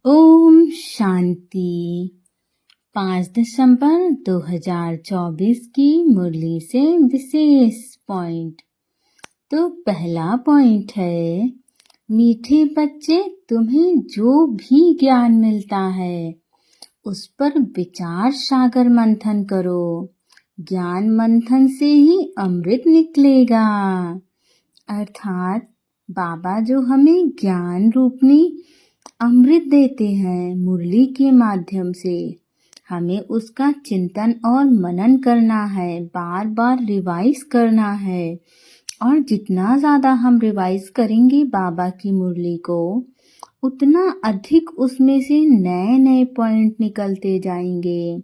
ओम शांति। 5 दिसंबर 2024 की मुरली से विशेष पॉइंट। तो पहला पॉइंट है, मीठे बच्चे, तुम्हें जो भी ज्ञान मिलता है उस पर विचार सागर मंथन करो। ज्ञान मंथन से ही अमृत निकलेगा। अर्थात बाबा जो हमें ज्ञान रूपनी अमृत देते हैं मुरली के माध्यम से, हमें उसका चिंतन और मनन करना है, बार बार रिवाइज करना है। और जितना ज़्यादा हम रिवाइज करेंगे बाबा की मुरली को, उतना अधिक उसमें से नए नए पॉइंट निकलते जाएंगे।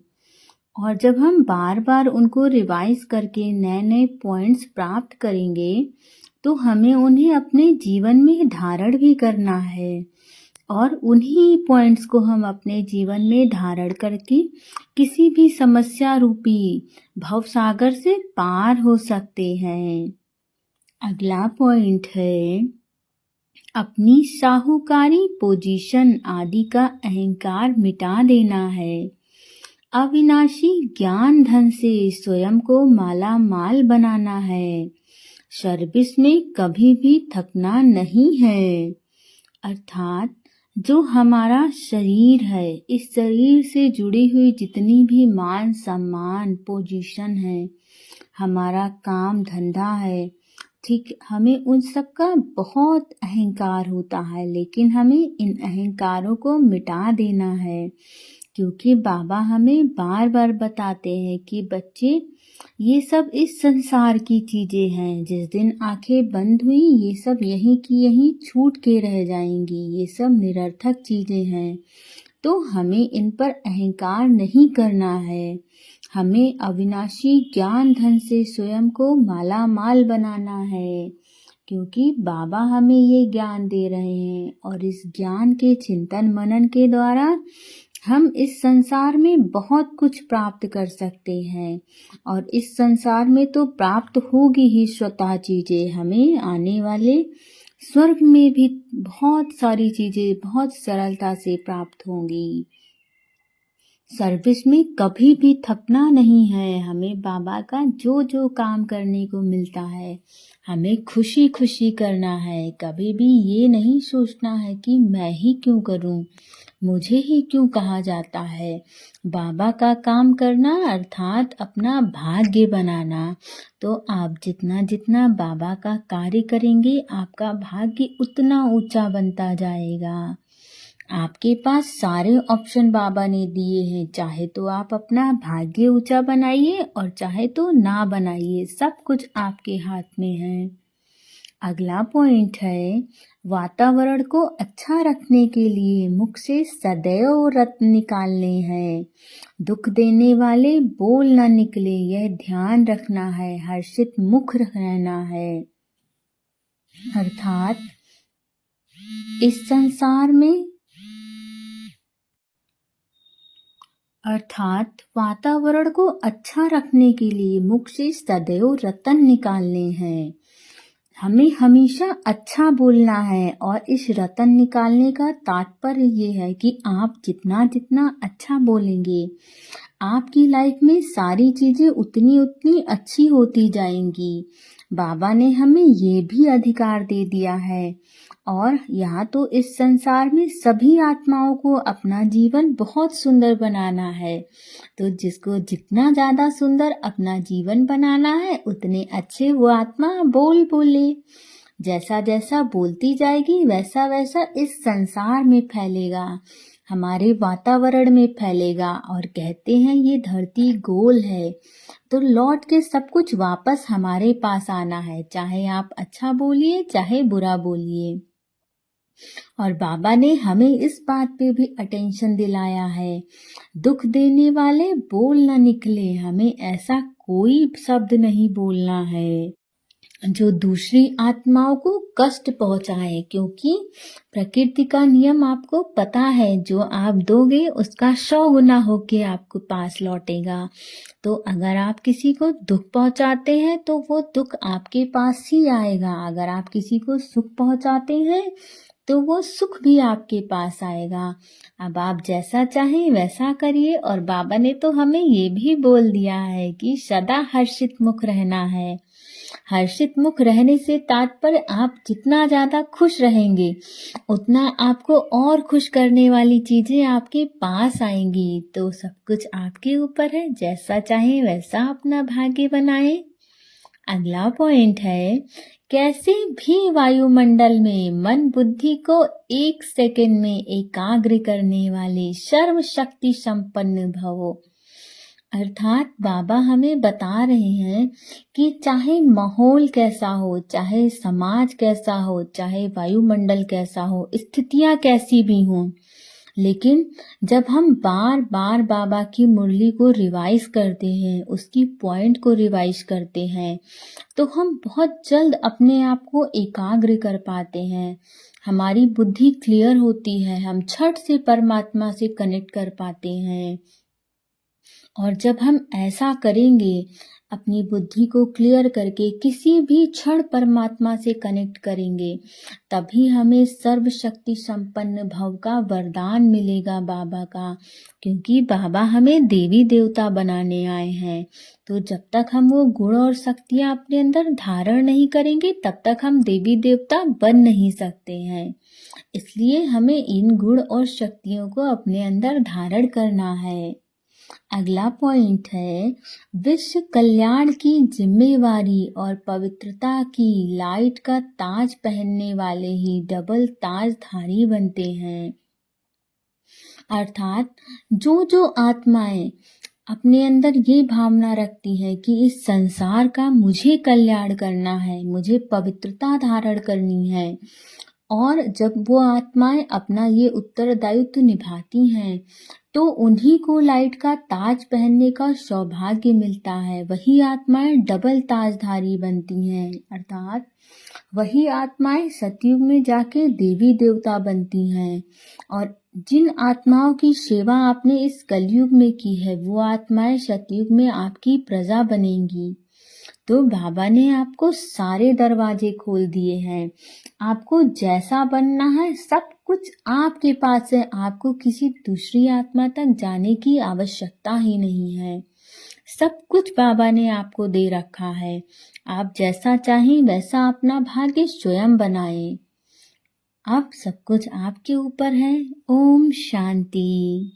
और जब हम बार बार उनको रिवाइज करके नए नए पॉइंट्स प्राप्त करेंगे तो हमें उन्हें अपने जीवन में धारण भी करना है। और उन्हीं पॉइंट्स को हम अपने जीवन में धारण करके किसी भी समस्या रूपी भवसागर से पार हो सकते हैं। अगला पॉइंट है, अपनी साहूकारी पोजीशन आदि का अहंकार मिटा देना है। अविनाशी ज्ञान धन से स्वयं को माला माल बनाना है। सर्विस में कभी भी थकना नहीं है। अर्थात जो हमारा शरीर है, इस शरीर से जुड़ी हुई जितनी भी मान सम्मान पोजीशन है, हमारा काम धंधा है, ठीक, हमें उन सब का बहुत अहंकार होता है, लेकिन हमें इन अहंकारों को मिटा देना है। क्योंकि बाबा हमें बार बार बताते हैं कि बच्चे, ये सब इस संसार की चीजें हैं। जिस दिन आंखें बंद हुई ये सब यहीं की यहीं छूट के रह जाएंगी। ये सब निरर्थक चीजें हैं, तो हमें इन पर अहंकार नहीं करना है। हमें अविनाशी ज्ञान धन से स्वयं को माला माल बनाना है, क्योंकि बाबा हमें ये ज्ञान दे रहे हैं। और इस ज्ञान के चिंतन मनन के द्वारा हम इस संसार में बहुत कुछ प्राप्त कर सकते हैं। और इस संसार में तो प्राप्त होगी ही स्वतः चीजें, हमें आने वाले स्वर्ग में भी बहुत सारी चीजें बहुत सरलता से प्राप्त होंगी। सर्विस में कभी भी थकना नहीं है। हमें बाबा का जो जो काम करने को मिलता है, हमें खुशी खुशी करना है। कभी भी ये नहीं सोचना है कि मैं ही क्यों करूं, मुझे ही क्यों कहा जाता है। बाबा का काम करना अर्थात अपना भाग्य बनाना। तो आप जितना जितना बाबा का कार्य करेंगे, आपका भाग्य उतना ऊंचा बनता जाएगा। आपके पास सारे ऑप्शन बाबा ने दिए हैं। चाहे तो आप अपना भाग्य ऊंचा बनाइए और चाहे तो ना बनाइए, सब कुछ आपके हाथ में है। अगला पॉइंट है, वातावरण को अच्छा रखने के लिए मुख से सदैव रत्न निकालने हैं। दुख देने वाले बोल न निकले, यह ध्यान रखना है। हर्षित मुख रहना है। अर्थात इस संसार में वातावरण को अच्छा रखने के लिए मुख से सदैव रतन निकालने हैं। हमें हमेशा अच्छा बोलना है। और इस रतन निकालने का तात्पर्य ये है कि आप जितना जितना अच्छा बोलेंगे, आपकी लाइफ में सारी चीजें उतनी उतनी अच्छी होती जाएंगी। बाबा ने हमें ये भी अधिकार दे दिया है। और यहाँ तो इस संसार में सभी आत्माओं को अपना जीवन बहुत सुंदर बनाना है। तो जिसको जितना ज्यादा सुंदर अपना जीवन बनाना है, उतने अच्छे वो आत्मा बोले। जैसा जैसा बोलती जाएगी वैसा वैसा इस संसार में फैलेगा, हमारे वातावरण में फैलेगा। और कहते हैं ये धरती गोल है, तो लौट के सब कुछ वापस हमारे पास आना है। चाहे आप अच्छा बोलिए चाहे बुरा बोलिए। और बाबा ने हमें इस बात पे भी अटेंशन दिलाया है, दुख देने वाले बोल न निकले। हमें ऐसा कोई शब्द नहीं बोलना है जो दूसरी आत्माओं को कष्ट पहुंचाए। क्योंकि प्रकृति का नियम आपको पता है, जो आप दोगे उसका 100 गुना होके आपको पास लौटेगा। तो अगर आप किसी को दुख पहुंचाते हैं तो वो दुख आपके पास ही आएगा। अगर आप किसी को सुख पहुंचाते हैं तो वो सुख भी आपके पास आएगा। अब आप जैसा चाहें वैसा करिए। और बाबा ने तो हमें ये भी बोल दिया है कि सदा हर्षित मुख रहना है। हर्षित मुख रहने से तात्पर्य आप जितना ज्यादा खुश रहेंगे उतना आपको और खुश करने वाली चीजें आपके पास आएंगी। तो सब कुछ आपके ऊपर है, जैसा चाहे वैसा अपना भाग्य बनाएं। अगला पॉइंट है, कैसे भी वायुमंडल में मन बुद्धि को 1 सेकंड में एकाग्र करने वाले सर्वशक्ति संपन्न भवो। अर्थात बाबा हमें बता रहे हैं कि चाहे माहौल कैसा हो, चाहे समाज कैसा हो, चाहे वायुमंडल कैसा हो, स्थितियां कैसी भी हों, लेकिन जब हम बार बार बाबा की मुरली को रिवाइज करते हैं, उसकी पॉइंट को रिवाइज करते हैं, तो हम बहुत जल्द अपने आप को एकाग्र कर पाते हैं। हमारी बुद्धि क्लियर होती है, हम झट से परमात्मा से कनेक्ट कर पाते हैं। और जब हम ऐसा करेंगे, अपनी बुद्धि को क्लियर करके किसी भी क्षण परमात्मा से कनेक्ट करेंगे, तभी हमें सर्वशक्ति संपन्न भव का वरदान मिलेगा बाबा का। क्योंकि बाबा हमें देवी देवता बनाने आए हैं। तो जब तक हम वो गुण और शक्तियां अपने अंदर धारण नहीं करेंगे, तब तक हम देवी देवता बन नहीं सकते हैं। इसलिए हमें इन गुण और शक्तियों को अपने अंदर धारण करना है। अगला पॉइंट है, विश्व कल्याण की जिम्मेवारी और पवित्रता की लाइट का ताज पहनने वाले ही डबल ताजधारी बनते हैं। अर्थात जो आत्माएं अपने अंदर ये भावना रखती है कि इस संसार का मुझे कल्याण करना है, मुझे पवित्रता धारण करनी है, और जब वो आत्माएं अपना ये उत्तरदायित्व निभाती हैं, तो उन्हीं को लाइट का ताज पहनने का सौभाग्य मिलता है। वही आत्माएं डबल ताजधारी बनती हैं। अर्थात वही आत्माएं सतयुग में जाके देवी देवता बनती हैं। और जिन आत्माओं की सेवा आपने इस कलयुग में की है, वो आत्माएं सतयुग में आपकी प्रजा बनेंगी। तो बाबा ने आपको सारे दरवाजे खोल दिए हैं। आपको जैसा बनना है सब कुछ आपके पास है। आपको किसी दूसरी आत्मा तक जाने की आवश्यकता ही नहीं है। सब कुछ बाबा ने आपको दे रखा है। आप जैसा चाहें वैसा अपना भाग्य स्वयं बनाएं। अब सब कुछ आपके ऊपर है। ओम शांति।